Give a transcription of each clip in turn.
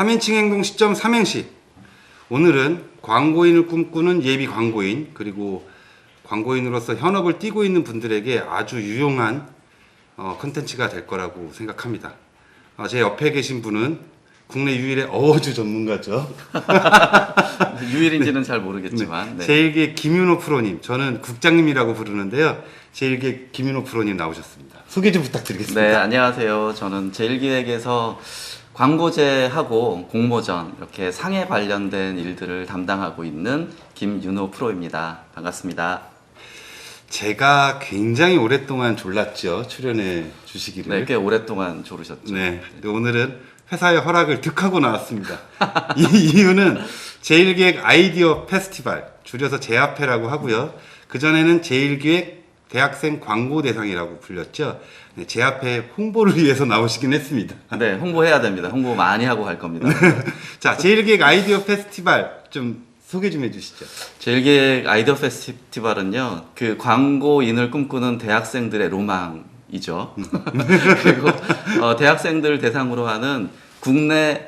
3인칭 행동 시점 삼행시. 오늘은 광고인을 꿈꾸는 예비 광고인 그리고 광고인으로서 현업을 뛰고 있는 분들에게 아주 유용한 컨텐츠가 될 거라고 생각합니다. 제 옆에 계신 분은 국내 유일의 어워즈 전문가죠. 유일인지는 잘 모르겠지만. 네. 제1기획 김윤호 프로님, 저는 국장님이라고 부르는데요. 제1기획 김윤호 프로님 나오셨습니다. 소개 좀 부탁드리겠습니다. 네, 안녕하세요. 저는 제1기획에서 광고제하고 공모전 이렇게 상해 관련된 일들을 담당하고 있는 김윤호 프로입니다. 반갑습니다. 제가 굉장히 오랫동안 졸랐죠. 출연해 주시기를. 네, 꽤 오랫동안 조르셨죠. 네. 근데 오늘은 회사의 허락을 득하고 나왔습니다. 이 이유는 제1기획 아이디어 페스티벌, 줄여서 제아페라고 하고요. 그전에는 제1기획 대학생 광고 대상이라고 불렸죠. 네, 제아페 홍보를 위해서 나오시긴 했습니다. 네, 홍보해야 됩니다. 홍보 많이 하고 갈 겁니다. 자, 제1기획 아이디어 페스티벌 좀 소개 좀 해주시죠. 제1기획 아이디어 페스티벌은요, 그 광고인을 꿈꾸는 대학생들의 로망이죠. 그리고 대학생들 대상으로 하는 국내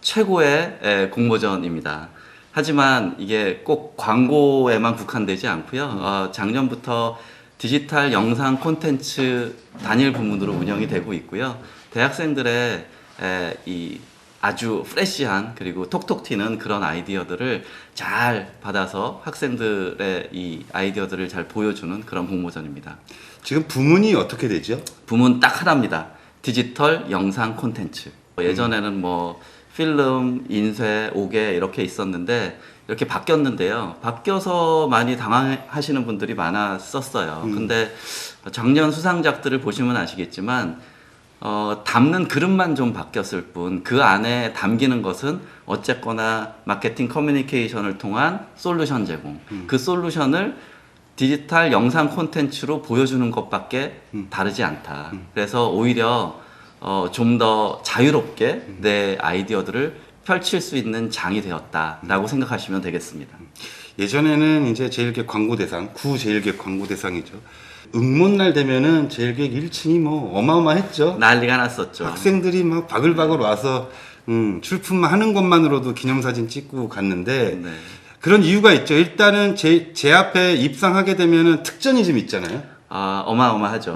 최고의 공모전입니다. 하지만 이게 꼭 광고에만 국한되지 않고요. 작년부터 디지털 영상 콘텐츠 단일 부문으로 운영이 되고 있고요. 대학생들의 이 아주 프레시한 그리고 톡톡 튀는 그런 아이디어들을 잘 받아서 학생들의 이 아이디어들을 잘 보여주는 그런 공모전입니다. 지금 부문이 어떻게 되죠? 부문 딱 하나입니다. 디지털 영상 콘텐츠. 예전에는 뭐 필름, 인쇄, 오개 이렇게 있었는데 이렇게 바뀌었는데요. 바뀌어서 많이 당황하시는 분들이 많았었어요. 근데 작년 수상작들을 보시면 아시겠지만 담는 그릇만 좀 바뀌었을 뿐 그 안에 담기는 것은 어쨌거나 마케팅 커뮤니케이션을 통한 솔루션 제공. 그 솔루션을 디지털 영상 콘텐츠로 보여주는 것밖에 다르지 않다. 그래서 오히려 좀 더 자유롭게 내 아이디어들을 펼칠 수 있는 장이 되었다라고 생각하시면 되겠습니다. 예전에는 이제 제1기획 광고대상, 구 제1기획 광고대상이죠. 응모날 되면은 제1기획 1층이 뭐 어마어마했죠. 난리가 났었죠. 학생들이 막 바글바글 와서 출품만 하는 것만으로도 기념사진 찍고 갔는데 네. 그런 이유가 있죠. 일단은 제 앞에 입상하게 되면은 특전이 좀 있잖아요. 어마어마하죠.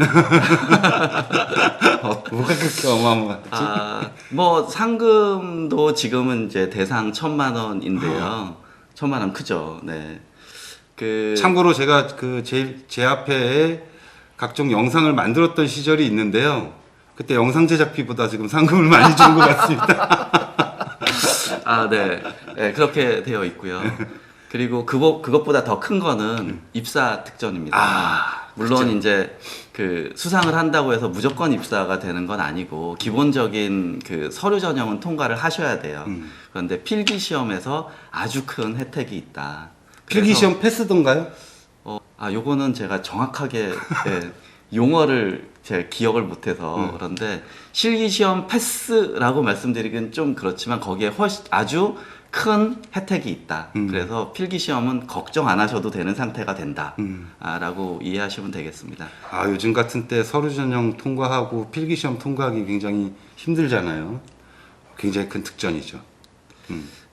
뭐가 그렇게 어마어마하지? 뭐 상금도 지금은 이제 대상 1,000,000원인데요. 1,000,000원 크죠. 네. 참고로 제가 제 앞에 각종 영상을 만들었던 시절이 있는데요. 그때 영상 제작비보다 지금 상금을 많이 준 것 같습니다. 네. 네, 그렇게 되어 있고요. 그리고 그것보다 더 큰 거는 입사 특전입니다. 물론 그쵸. 이제 그 수상을 한다고 해서 무조건 입사가 되는 건 아니고 기본적인 그 서류 전형은 통과를 하셔야 돼요. 그런데 필기 시험에서 아주 큰 혜택이 있다. 필기 시험 패스던가요? 요거는 제가 정확하게 용어를 제가 기억을 못해서 그런데 실기 시험 패스라고 말씀드리긴 좀 그렇지만 거기에 아주 큰 혜택이 있다. 그래서 필기 시험은 걱정 안 하셔도 되는 상태가 된다. 라고 이해하시면 되겠습니다. 요즘 같은 때 서류 전형 통과하고 필기 시험 통과하기 굉장히 힘들잖아요. 굉장히 큰 특전이죠.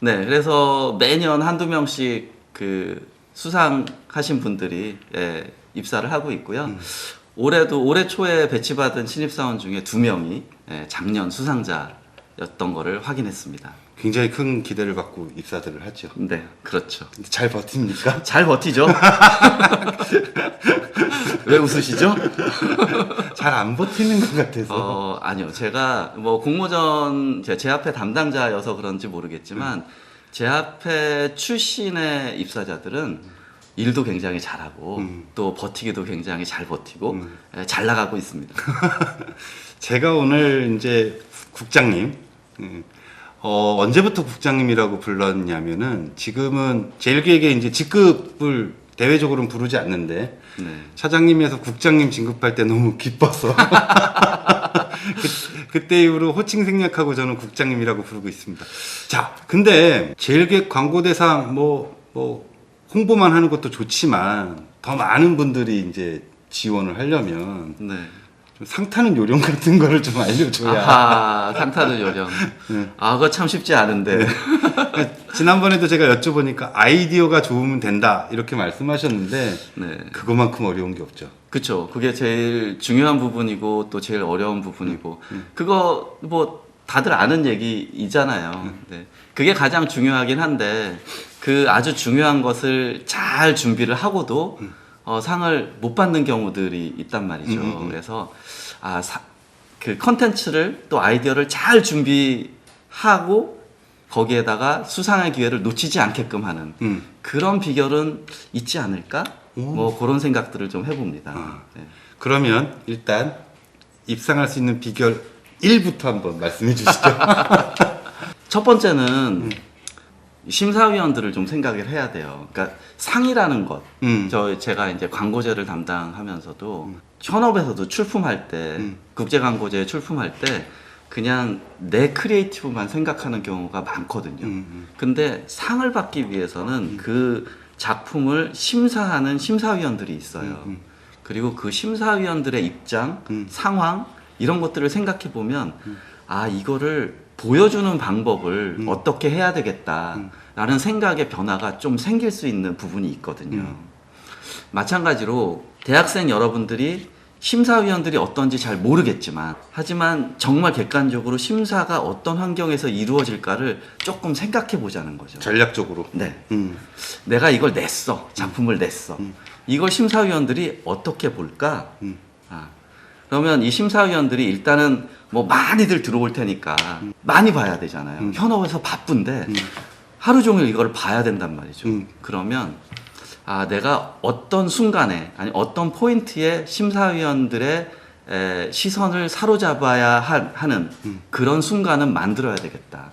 네, 그래서 매년 한두 명씩 그 수상하신 분들이 입사를 하고 있고요. 올해 초에 배치받은 신입사원 중에 2명이 작년 수상자였던 거를 확인했습니다. 굉장히 큰 기대를 갖고 입사들을 하죠. 네, 그렇죠. 근데 잘 버팁니까? 잘 버티죠? 왜 웃으시죠? 잘 안 버티는 것 같아서. 아니요. 제가 뭐 공모전 제 앞에 담당자여서 그런지 모르겠지만 제 앞에 출신의 입사자들은 일도 굉장히 잘하고 또 버티기도 굉장히 잘 버티고 잘 나가고 있습니다. 제가 오늘 이제 국장님, 언제부터 국장님이라고 불렀냐면은 지금은 제1기획에 이제 직급을 대외적으로는 부르지 않는데 네. 차장님에서 국장님 진급할 때 너무 기뻐서 그때 이후로 호칭 생략하고 저는 국장님이라고 부르고 있습니다. 자, 근데 제1기획 광고대상 뭐 홍보만 하는 것도 좋지만 더 많은 분들이 이제 지원을 하려면 네. 좀 상타는 요령 같은 거를 좀 알려줘야. 아하, 상타는 요령. 네. 아, 그거 참 쉽지 않은데. 지난번에도 제가 여쭤보니까 아이디어가 좋으면 된다 이렇게 말씀하셨는데 네. 그거만큼 어려운 게 없죠. 그쵸. 그게 제일 중요한 부분이고 또 제일 어려운 부분이고 그거 뭐 다들 아는 얘기이잖아요. 네. 그게 가장 중요하긴 한데 그 아주 중요한 것을 잘 준비를 하고도 상을 못 받는 경우들이 있단 말이죠. 그래서 그 컨텐츠를 또 아이디어를 잘 준비하고 거기에다가 수상의 기회를 놓치지 않게끔 하는 그런 비결은 있지 않을까? 뭐 그런 생각들을 좀 해봅니다. 네. 그러면 일단 입상할 수 있는 비결 1부터 한번 말씀해 주시죠. 첫 번째는 심사위원들을 좀 생각을 해야 돼요. 그러니까 상이라는 것, 제가 이제 광고제를 담당하면서도 현업에서도 출품할 때, 국제광고제 출품할 때 그냥 내 크리에이티브만 생각하는 경우가 많거든요. 근데 상을 받기 위해서는 그 작품을 심사하는 심사위원들이 있어요. 그리고 그 심사위원들의 입장, 상황 이런 것들을 생각해 보면 이거를 보여주는 방법을 어떻게 해야 되겠다라는 생각의 변화가 좀 생길 수 있는 부분이 있거든요. 마찬가지로 대학생 여러분들이 심사위원들이 어떤지 잘 모르겠지만 하지만 정말 객관적으로 심사가 어떤 환경에서 이루어질까를 조금 생각해 보자는 거죠. 전략적으로. 네. 내가 이걸 냈어. 작품을 냈어. 이걸 심사위원들이 어떻게 볼까? 그러면 이 심사위원들이 일단은 뭐 많이들 들어올 테니까 많이 봐야 되잖아요. 현업에서 바쁜데 하루 종일 이걸 봐야 된단 말이죠. 그러면 내가 어떤 순간에 아니 어떤 포인트에 심사위원들의 시선을 사로잡아야 하는 그런 순간은 만들어야 되겠다.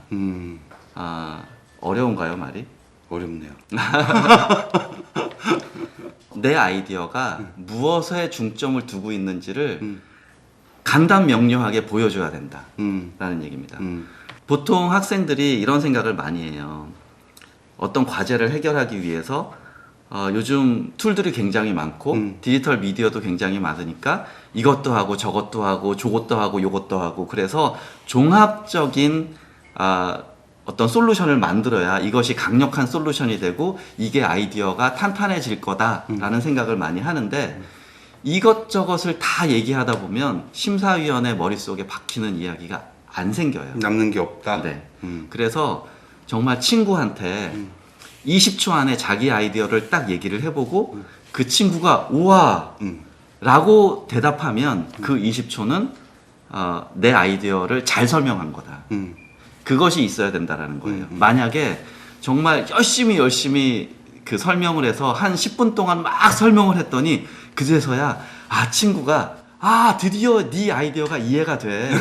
어려운가요, 말이? 어렵네요. 내 아이디어가 무엇에 중점을 두고 있는지를 간단 명료하게 보여줘야 된다라는 얘기입니다. 보통 학생들이 이런 생각을 많이 해요. 어떤 과제를 해결하기 위해서 요즘 툴들이 굉장히 많고 디지털 미디어도 굉장히 많으니까 이것도 하고 저것도 하고 저것도 하고 요것도 하고 그래서 종합적인 어떤 솔루션을 만들어야 이것이 강력한 솔루션이 되고 이게 아이디어가 탄탄해질 거다라는 생각을 많이 하는데 이것저것을 다 얘기하다 보면 심사위원의 머릿속에 박히는 이야기가 안 생겨요. 남는 게 없다. 네. 그래서 정말 친구한테 20초 안에 자기 아이디어를 딱 얘기를 해보고 그 친구가 우와 라고 대답하면 그 20초는 내 아이디어를 잘 설명한 거다. 그것이 있어야 된다라는 거예요. 만약에 정말 열심히 그 설명을 해서 한 10분 동안 막 설명을 했더니 그제서야 친구가 드디어 네 아이디어가 이해가 돼.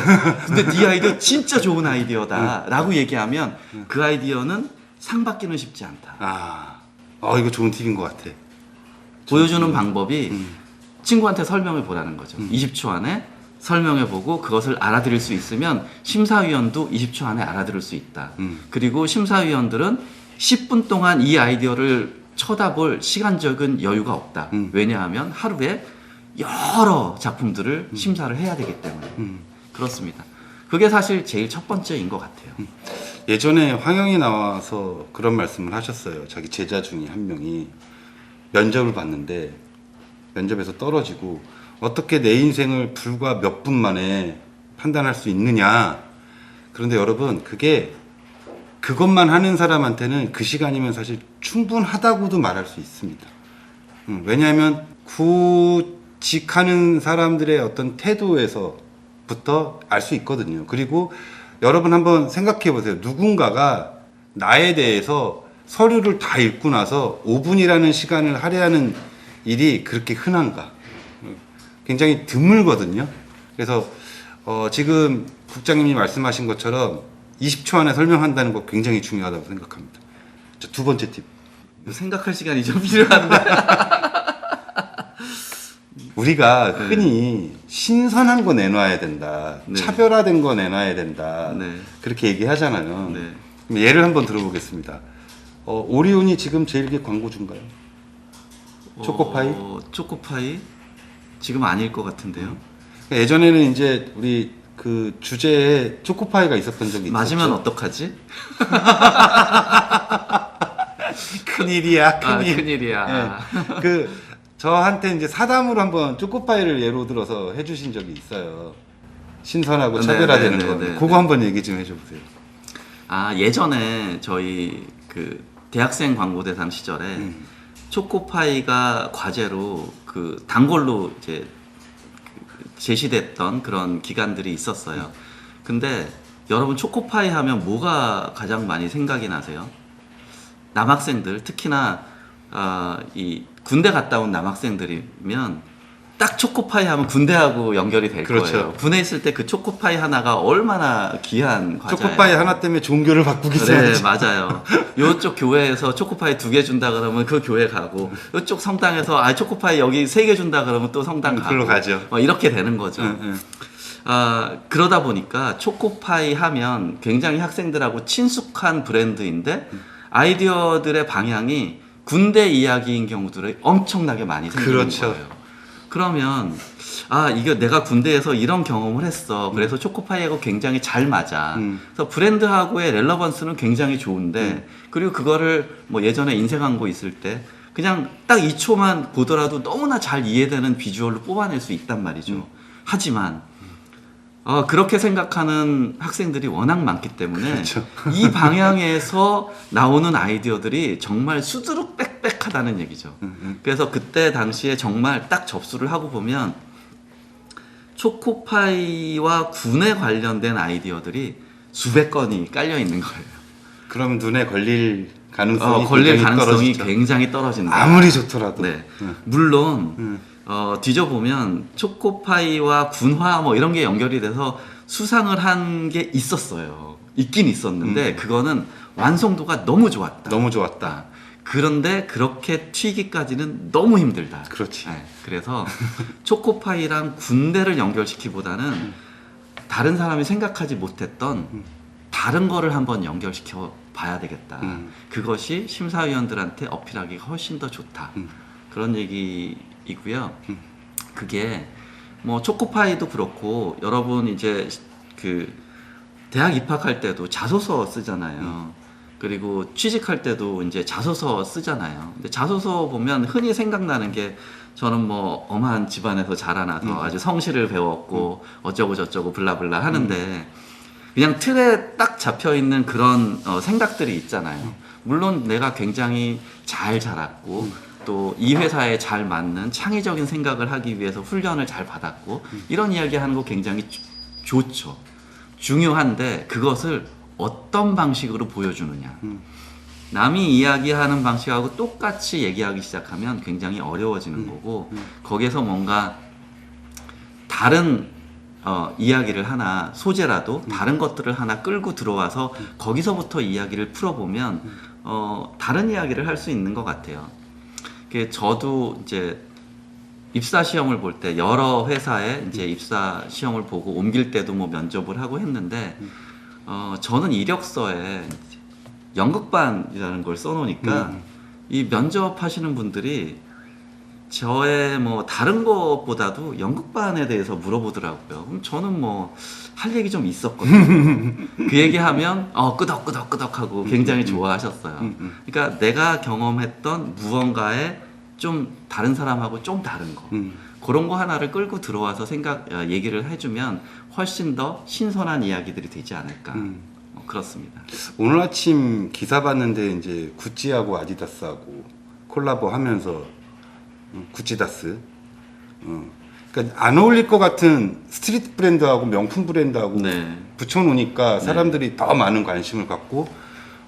근데 네 아이디어 진짜 좋은 아이디어다 라고 얘기하면 그 아이디어는 상 받기는 쉽지 않다. 이거 좋은 팁인 것 같아. 보여주는 방법이 친구한테 설명해 보라는 거죠. 20초 안에 설명해 보고 그것을 알아들을 수 있으면 심사위원도 20초 안에 알아들을 수 있다. 그리고 심사위원들은 10분 동안 이 아이디어를 쳐다볼 시간적인 여유가 없다. 왜냐하면 하루에 여러 작품들을 심사를 해야 되기 때문에 그렇습니다. 그게 사실 제일 첫 번째인 것 같아요. 예전에 황영이 나와서 그런 말씀을 하셨어요. 자기 제자 중에 한 명이 면접을 봤는데 면접에서 떨어지고 어떻게 내 인생을 불과 몇 분 만에 판단할 수 있느냐. 그런데 여러분 그것만 하는 사람한테는 그 시간이면 사실 충분하다고도 말할 수 있습니다. 왜냐하면 구직하는 사람들의 어떤 태도에서부터 알 수 있거든요. 그리고 여러분 한번 생각해 보세요. 누군가가 나에 대해서 서류를 다 읽고 나서 5분이라는 시간을 할애하는 일이 그렇게 흔한가? 굉장히 드물거든요. 그래서 지금 국장님이 말씀하신 것처럼 20초 안에 설명한다는 거 굉장히 중요하다고 생각합니다. 자, 두 번째 팁. 생각할 시간이 좀 필요한데. 우리가 흔히 신선한 거 내놔야 된다. 네. 차별화된 거 내놔야 된다. 네. 그렇게 얘기하잖아요. 네. 그럼 예를 한번 들어보겠습니다. 오리온이 지금 제일 광고주인가요? 초코파이? 초코파이? 지금 아닐 것 같은데요. 예전에는 이제 우리 그 주제에 초코파이가 있었던 적이 있었죠. 맞으면 어떡하지? 큰일이야, 큰일. 큰일이야. 예. 그 저한테 이제 사담으로 한번 초코파이를 예로 들어서 해주신 적이 있어요. 신선하고 네, 차별화되는 네, 거. 네, 네, 그거 네. 한번 얘기 좀 해줘보세요. 예전에 저희 그 대학생 광고대상 시절에 초코파이가 과제로 그 단골로 이제 제시됐던 그런 기간들이 있었어요. 근데 여러분 초코파이 하면 뭐가 가장 많이 생각이 나세요? 남학생들, 특히나 이 군대 갔다 온 남학생들이면 딱 초코파이 하면 군대하고 연결이 될 그렇죠. 거예요. 군에 있을 때 그 초코파이 하나가 얼마나 귀한 과자예요. 초코파이 하나 때문에 종교를 바꾸기 네, 전에. 맞아요. 요쪽 교회에서 초코파이 2개 준다 그러면 그 교회 가고, 요쪽 성당에서 초코파이 여기 3개 준다 그러면 또 성당 가고. 글로 가죠. 이렇게 되는 거죠. 응. 그러다 보니까 초코파이 하면 굉장히 학생들하고 친숙한 브랜드인데 아이디어들의 방향이 군대 이야기인 경우들이 엄청나게 많이 생기는 그렇죠. 거예요. 그러면 이거 내가 군대에서 이런 경험을 했어. 그래서 초코파이하고 굉장히 잘 맞아. 그래서 브랜드하고의 렐러번스는 굉장히 좋은데 그리고 그거를 뭐 예전에 인쇄 광고 있을 때 그냥 딱 2초만 보더라도 너무나 잘 이해되는 비주얼로 뽑아낼 수 있단 말이죠. 하지만 그렇게 생각하는 학생들이 워낙 많기 때문에 그렇죠. 이 방향에서 나오는 아이디어들이 정말 수두룩 빽빽하다는 얘기죠. 그래서 그때 당시에 정말 딱 접수를 하고 보면 초코파이와 군에 관련된 아이디어들이 수백 건이 깔려 있는 거예요. 그럼 눈에 걸릴 가능성이 걸릴 굉장히 가능성이 떨어지죠. 굉장히 떨어진다. 아무리 좋더라도. 네. 응. 물론 뒤져보면 초코파이와 군화 뭐 이런 게 연결이 돼서 수상을 한 게 있었어요. 있긴 있었는데 그거는 완성도가 너무 좋았다. 너무 좋았다. 그런데 그렇게 튀기까지는 너무 힘들다. 그렇지. 네, 그래서 초코파이랑 군대를 연결시키보다는 다른 사람이 생각하지 못했던 다른 거를 한번 연결시켜 봐야 되겠다. 그것이 심사위원들한테 어필하기가 훨씬 더 좋다. 그런 얘기이고요. 그게 뭐 초코파이도 그렇고 여러분 이제 그 대학 입학할 때도 자소서 쓰잖아요. 그리고 취직할 때도 이제 자소서 쓰잖아요. 근데 자소서 보면 흔히 생각나는 게 저는 뭐 엄한 집안에서 자라나서 아주 성실을 배웠고 어쩌고 저쩌고 블라블라 하는데 그냥 틀에 딱 잡혀 있는 그런 생각들이 있잖아요. 물론 내가 굉장히 잘 자랐고 또 이 회사에 잘 맞는 창의적인 생각을 하기 위해서 훈련을 잘 받았고 이런 이야기 하는 거 굉장히 좋죠. 중요한데 그것을 어떤 방식으로 보여주느냐. 남이 이야기하는 방식하고 똑같이 얘기하기 시작하면 굉장히 어려워지는 거고 거기에서 뭔가 다른 이야기를 하나 소재라도 다른 것들을 하나 끌고 들어와서 거기서부터 이야기를 풀어보면 다른 이야기를 할 수 있는 것 같아요. 저도 이제 입사 시험을 볼 때 여러 회사에 이제 입사 시험을 보고 옮길 때도 뭐 면접을 하고 했는데 저는 이력서에 연극반이라는 걸 써놓으니까 이 면접하시는 분들이 저의 뭐 다른 것보다도 연극반에 대해서 물어보더라고요. 그럼 저는 뭐 할 얘기 좀 있었거든요. 그 얘기하면 끄덕끄덕끄덕하고 굉장히 좋아하셨어요. 그러니까 내가 경험했던 무언가에 좀 다른 사람하고 좀 다른 거 그런 거 하나를 끌고 들어와서 얘기를 해주면 훨씬 더 신선한 이야기들이 되지 않을까. 그렇습니다. 오늘 아침 기사 봤는데 이제 구찌하고 아디다스하고 콜라보 하면서 구찌다스. 그러니까 안 어울릴 것 같은 스트리트 브랜드하고 명품 브랜드하고 네. 붙여놓으니까 사람들이 더 많은 관심을 갖고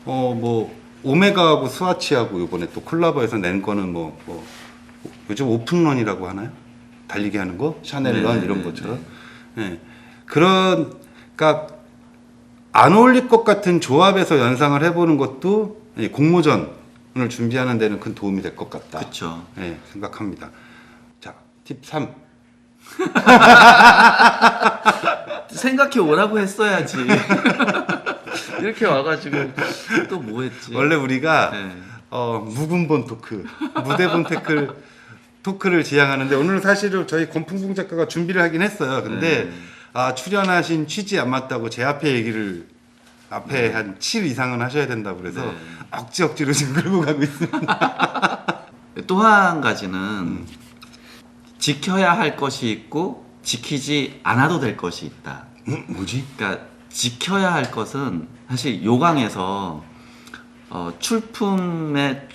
뭐 오메가하고 스와치하고 이번에 또 콜라보해서 낸 거는 뭐 요즘 오픈런이라고 하나요? 달리기 하는 거? 샤넬런 이런 것처럼. 네. 그러니까 안 어울릴 것 같은 조합에서 연상을 해보는 것도 공모전을 준비하는 데는 큰 도움이 될 것 같다. 그렇죠. 네, 생각합니다. 자, 팁 3. 생각해 오라고 했어야지. 이렇게 와가지고 또 뭐 했지? 원래 우리가 네. 묵은본 토크, 무대본 태클 토크를 지향하는데 오늘은 사실은 저희 권풍풍 작가가 준비를 하긴 했어요. 근데 출연하신 취지 안 맞다고 제 앞에 얘기를 앞에 한 7 이상은 하셔야 된다고 그래서 억지로 지금 끌고 가고 있습니다. 또 한 가지는 지켜야 할 것이 있고 지키지 않아도 될 것이 있다. 뭐지? 그러니까 지켜야 할 것은 사실 요강에서 출품의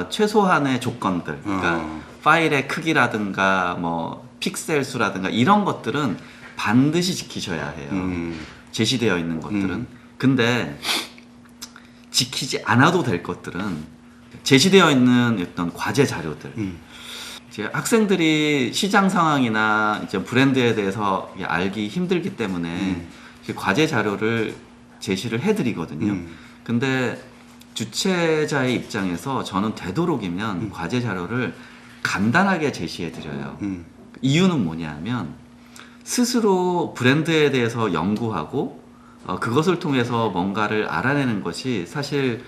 최소한의 조건들, 그러니까 파일의 크기라든가 뭐 픽셀 수라든가 이런 것들은 반드시 지키셔야 해요. 제시되어 있는 것들은. 근데 지키지 않아도 될 것들은 제시되어 있는 어떤 과제 자료들. 이제 학생들이 시장 상황이나 이제 브랜드에 대해서 알기 힘들기 때문에 과제 자료를 제시를 해드리거든요. 근데 주최자의 입장에서 저는 되도록이면 과제 자료를 간단하게 제시해드려요. 이유는 뭐냐면 스스로 브랜드에 대해서 연구하고 그것을 통해서 뭔가를 알아내는 것이 사실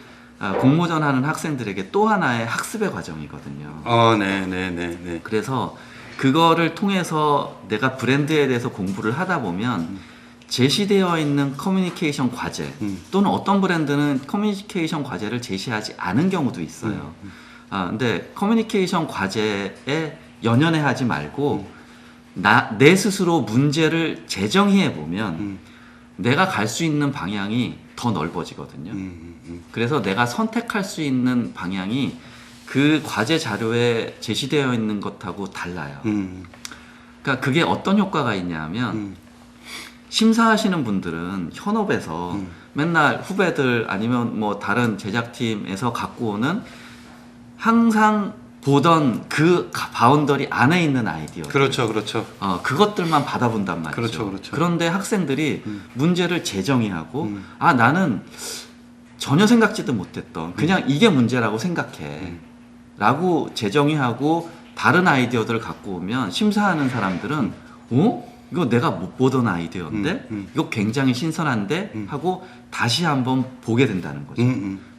공모전 하는 학생들에게 또 하나의 학습의 과정이거든요. 네. 그래서 그거를 통해서 내가 브랜드에 대해서 공부를 하다 보면 제시되어 있는 커뮤니케이션 과제 또는 어떤 브랜드는 커뮤니케이션 과제를 제시하지 않은 경우도 있어요. 근데 커뮤니케이션 과제에 연연해 하지 말고 내 스스로 문제를 재정의해 보면 내가 갈 수 있는 방향이 더 넓어지거든요. 그래서 내가 선택할 수 있는 방향이 그 과제 자료에 제시되어 있는 것하고 달라요. 그러니까 그게 어떤 효과가 있냐면 심사하시는 분들은 현업에서 맨날 후배들 아니면 뭐 다른 제작팀에서 갖고 오는 항상 보던 그 바운더리 안에 있는 아이디어. 그렇죠. 그것들만 받아본단 말이죠. 그렇죠. 그런데 학생들이 문제를 재정의하고 나는 전혀 생각지도 못했던 그냥 이게 문제라고 생각해 라고 재정의하고 다른 아이디어들을 갖고 오면 심사하는 사람들은 이거 내가 못 보던 아이디어인데 이거 굉장히 신선한데 하고 다시 한번 보게 된다는 거죠.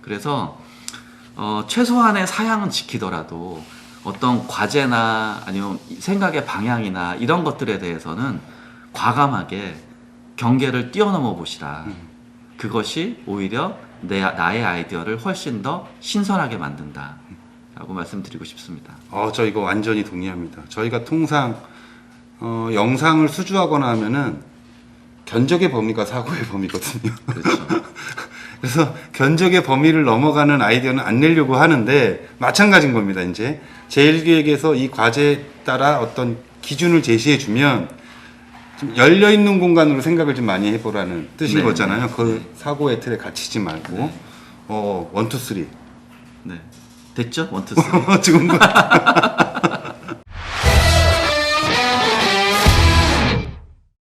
그래서 최소한의 사양은 지키더라도 어떤 과제나 아니면 생각의 방향이나 이런 것들에 대해서는 과감하게 경계를 뛰어넘어 보시라. 그것이 오히려 나의 아이디어를 훨씬 더 신선하게 만든다 라고 말씀드리고 싶습니다. 저 이거 완전히 동의합니다. 저희가 통상 영상을 수주하거나 하면은 견적의 범위가 사고의 범위거든요. 그렇죠. 그래서 견적의 범위를 넘어가는 아이디어는 안 내려고 하는데 마찬가지인 겁니다. 이제 제1기획에서 이 과제에 따라 어떤 기준을 제시해 주면 좀 열려 있는 공간으로 생각을 좀 많이 해보라는 뜻인 거잖아요. 그 사고의 틀에 갇히지 말고 1, 2, 3. 네. 됐죠? 1, 2, 3. 지금